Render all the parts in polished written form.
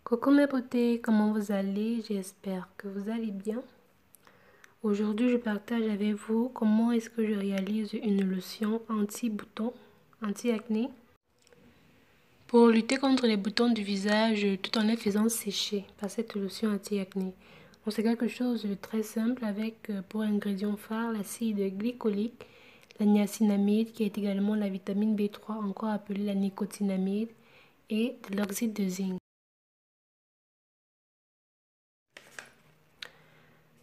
Coucou mes beautés, comment vous allez? J'espère que vous allez bien. Aujourd'hui, je partage avec vous comment est-ce que je réalise une lotion anti-boutons, anti-acné, pour lutter contre les boutons du visage tout en les faisant sécher par cette lotion anti-acné. Donc c'est quelque chose de très simple avec pour ingrédient phare l'acide glycolique, la niacinamide qui est également la vitamine B3, encore appelée la nicotinamide, et de l'oxyde de zinc.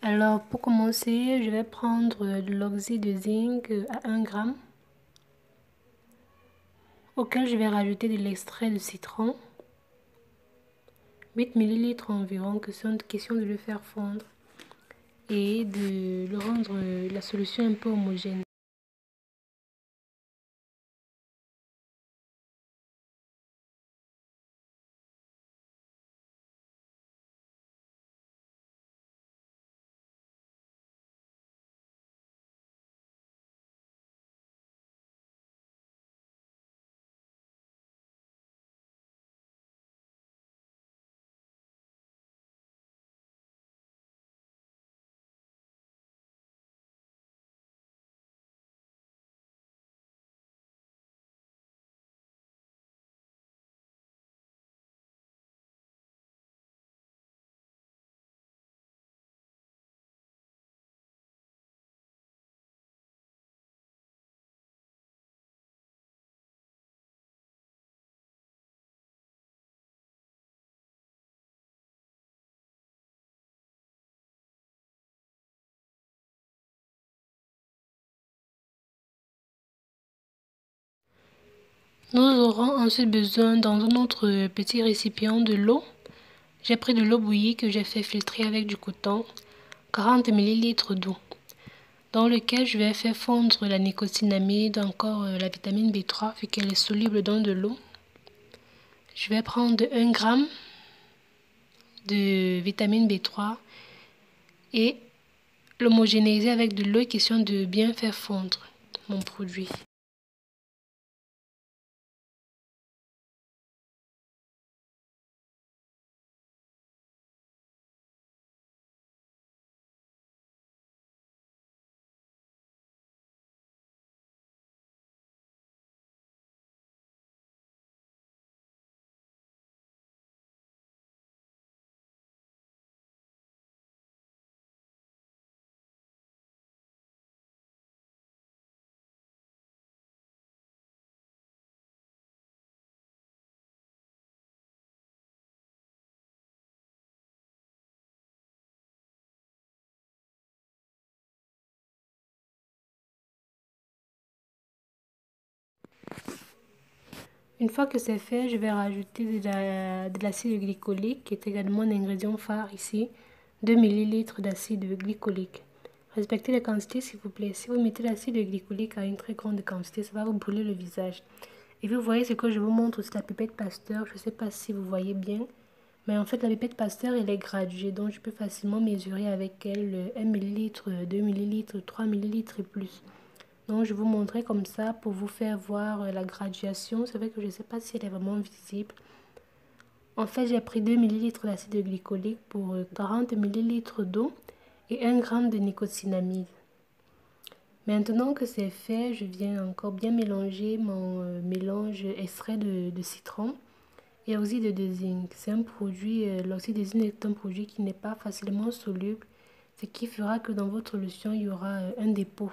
Alors pour commencer, je vais prendre de l'oxyde de zinc à 1 gramme, auquel je vais rajouter de l'extrait de citron, 8 millilitres environ, que c'est une question de le faire fondre et de le rendre la solution un peu homogène. Nous aurons ensuite besoin dans un autre petit récipient de l'eau. J'ai pris de l'eau bouillie que j'ai fait filtrer avec du coton, 40 millilitres d'eau, dans lequel je vais faire fondre la nicotinamide, encore la vitamine B3 vu qu'elle est soluble dans de l'eau. Je vais prendre 1 gramme de vitamine B3 et l'homogénéiser avec de l'eau, question de bien faire fondre mon produit. Une fois que c'est fait, je vais rajouter de l'acide glycolique, qui est également un ingrédient phare ici, 2 millilitres d'acide glycolique. Respectez les quantités s'il vous plaît. Si vous mettez l'acide glycolique à une très grande quantité, ça va vous brûler le visage. Et vous voyez ce que je vous montre, c'est la pipette Pasteur. Je ne sais pas si vous voyez bien, mais en fait la pipette Pasteur elle est graduée, donc je peux facilement mesurer avec elle 1 millilitre, 2 millilitres, 3 millilitres et plus. Donc je vous montrer comme ça pour vous faire voir la graduation. C'est vrai que je ne sais pas si elle est vraiment visible. En fait, j'ai pris 2 millilitres d'acide glycolique pour 40 millilitres d'eau et 1 gramme de nicotinamide. Maintenant que c'est fait, je viens encore bien mélanger mon mélange extrait de citron et oxyde de zinc. C'est un produit, l'oxyde de zinc est un produit qui n'est pas facilement soluble, ce qui fera que dans votre lotion, il y aura un dépôt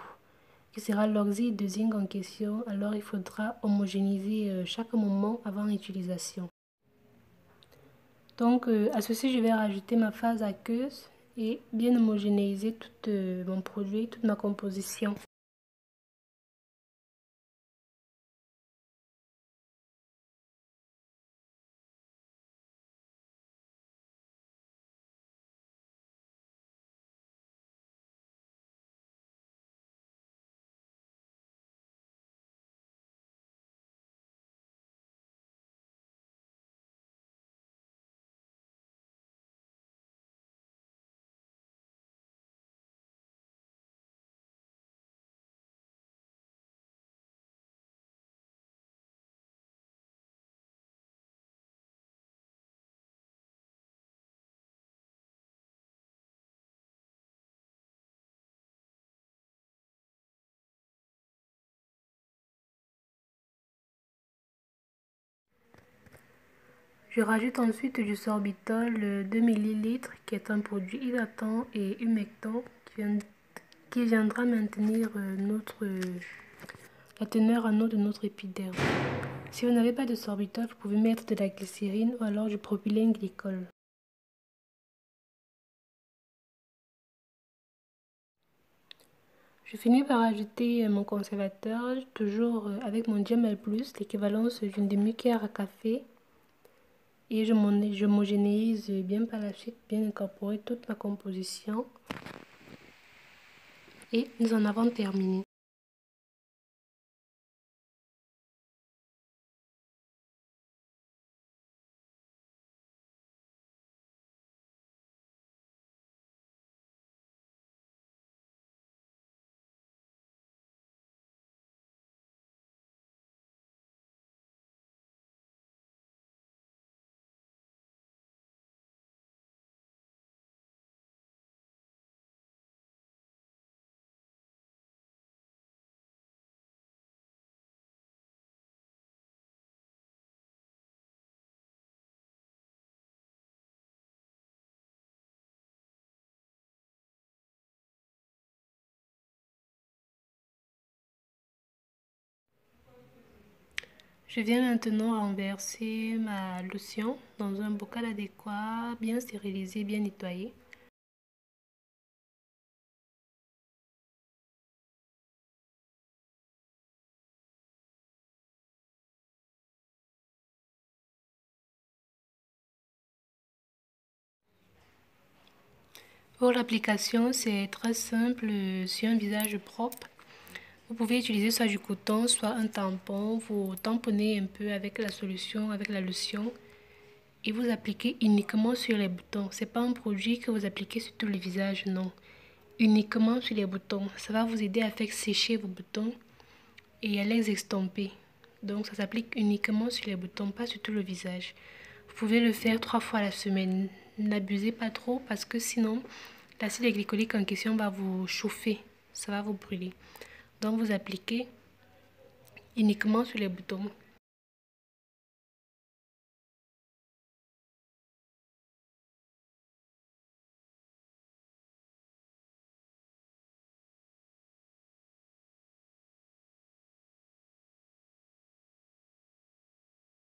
qui sera l'oxyde de zinc en question. Alors il faudra homogénéiser chaque moment avant l'utilisation. Donc à ceci, je vais rajouter ma phase aqueuse et bien homogénéiser tout mon produit, toute ma composition. Je rajoute ensuite du sorbitol 2 ml qui est un produit hydratant et humectant qui viendra maintenir la teneur en eau de notre épiderme. Si vous n'avez pas de sorbitol, vous pouvez mettre de la glycérine ou alors du propylène glycol. Je finis par ajouter mon conservateur, toujours avec mon Diamel Plus, l'équivalence d'une demi-cuillère à café. Et j'homogénéise bien par la suite, bien incorporer toute ma composition. Et nous en avons terminé. Je viens maintenant renverser ma lotion dans un bocal adéquat, bien stérilisé, bien nettoyé. Pour l'application, c'est très simple sur un visage propre. Vous pouvez utiliser soit du coton, soit un tampon. Vous tamponnez un peu avec la solution, avec la lotion. Et vous appliquez uniquement sur les boutons. C'est pas un produit que vous appliquez sur tout le visage, non. Uniquement sur les boutons. Ça va vous aider à faire sécher vos boutons et à les estomper. Donc ça s'applique uniquement sur les boutons, pas sur tout le visage. Vous pouvez le faire 3 fois à la semaine. N'abusez pas trop parce que sinon l'acide glycolique en question va vous chauffer. Ça va vous brûler. Donc vous appliquez uniquement sur les boutons.